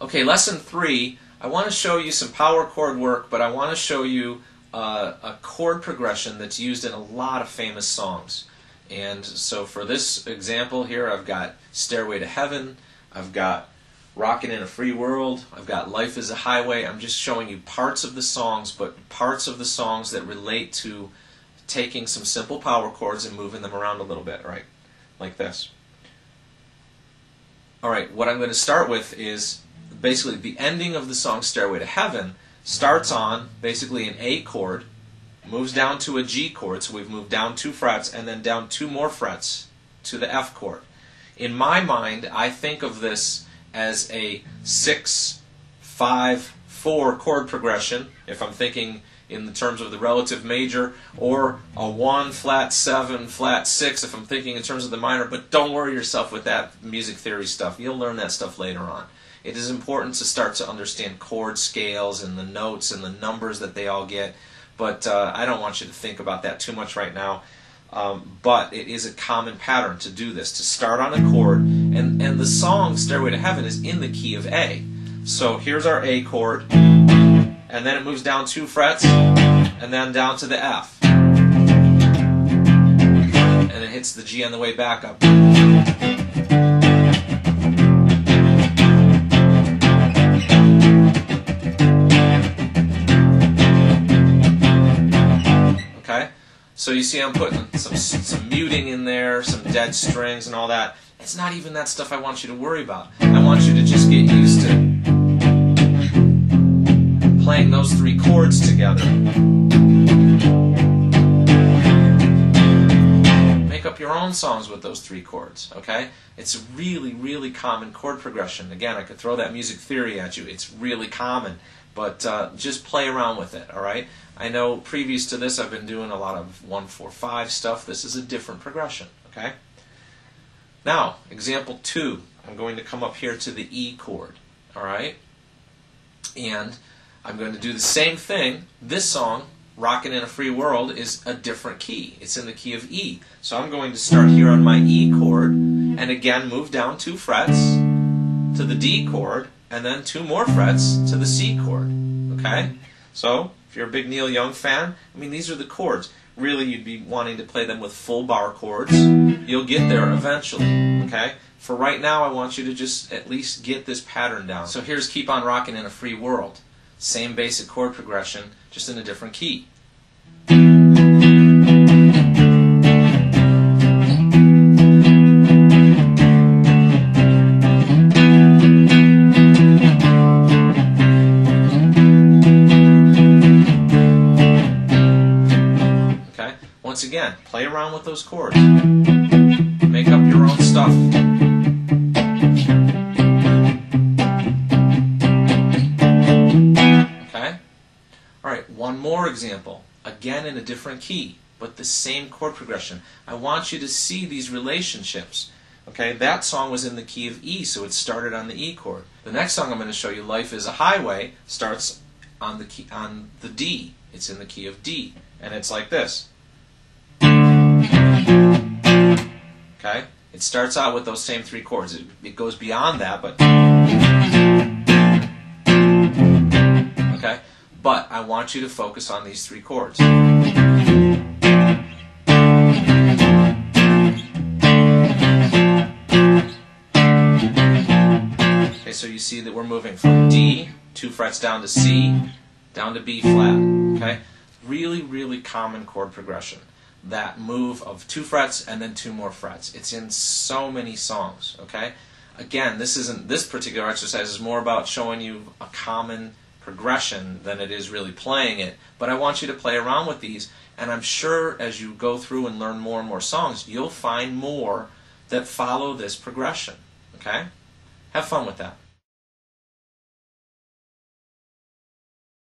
Okay, lesson 3, I want to show you some power chord work, but I want to show you a chord progression that's used in a lot of famous songs. And so for this example here, I've got Stairway to Heaven, I've got Rockin' in a Free World, I've got Life is a Highway. I'm just showing you parts of the songs, but parts of the songs that relate to taking some simple power chords and moving them around a little bit, right? Like this. Alright, what I'm going to start with is basically the ending of the song Stairway to Heaven starts on basically an A chord, moves down to a G chord, so we've moved down 2 frets, and then down 2 more frets to the F chord. In my mind, I think of this as a 6-5-4 chord progression, if I'm thinking in the terms of the relative major, or a 1 flat 7 flat 6 if I'm thinking in terms of the minor. But don't worry yourself with that music theory stuff. You'll learn that stuff later on. It is important to start to understand chord scales and the notes and the numbers that they all get, but I don't want you to think about that too much right now. But it is a common pattern to do this, to start on a chord, and the song Stairway to Heaven is in the key of A. So here's our A chord, and then it moves down 2 frets, and then down to the F. And it hits the G on the way back up. Okay? So you see I'm putting some muting in there, some dead strings and all that. It's not even that stuff I want you to worry about. I want you to just get used to playing those 3 chords together. Make up your own songs with those 3 chords, okay? It's a really, really common chord progression. Again, I could throw that music theory at you. It's really common, but just play around with it, all right? I know previous to this I've been doing a lot of 1-4-5 stuff. This is a different progression, okay? Now, example 2. I'm going to come up here to the E chord, all right? And I'm going to do the same thing. This song, Rockin' in a Free World, is a different key. It's in the key of E. So I'm going to start here on my E chord, and again move down 2 frets to the D chord, and then 2 more frets to the C chord, okay? So, if you're a big Neil Young fan, I mean, these are the chords. Really, you'd be wanting to play them with full bar chords. You'll get there eventually, okay? For right now, I want you to just at least get this pattern down. So here's Keep on Rockin' in a Free World. Same basic chord progression, just in a different key. Once again, play around with those chords. Make up your own stuff. Okay? Alright, one more example. Again in a different key, but the same chord progression. I want you to see these relationships. Okay, that song was in the key of E, so it started on the E chord. The next song I'm going to show you, Life is a Highway, starts on the D. It's in the key of D, and it's like this. Okay? It starts out with those same 3 chords. It goes beyond that, but... Okay? But I want you to focus on these 3 chords. Okay, so you see that we're moving from D, 2 frets down to C, down to B flat. Okay? Really, really common chord progression. That move of 2 frets and then 2 more frets. It's in so many songs, okay? Again, this particular exercise is more about showing you a common progression than it is really playing it, but I want you to play around with these, and I'm sure as you go through and learn more and more songs, you'll find more that follow this progression, okay? Have fun with that.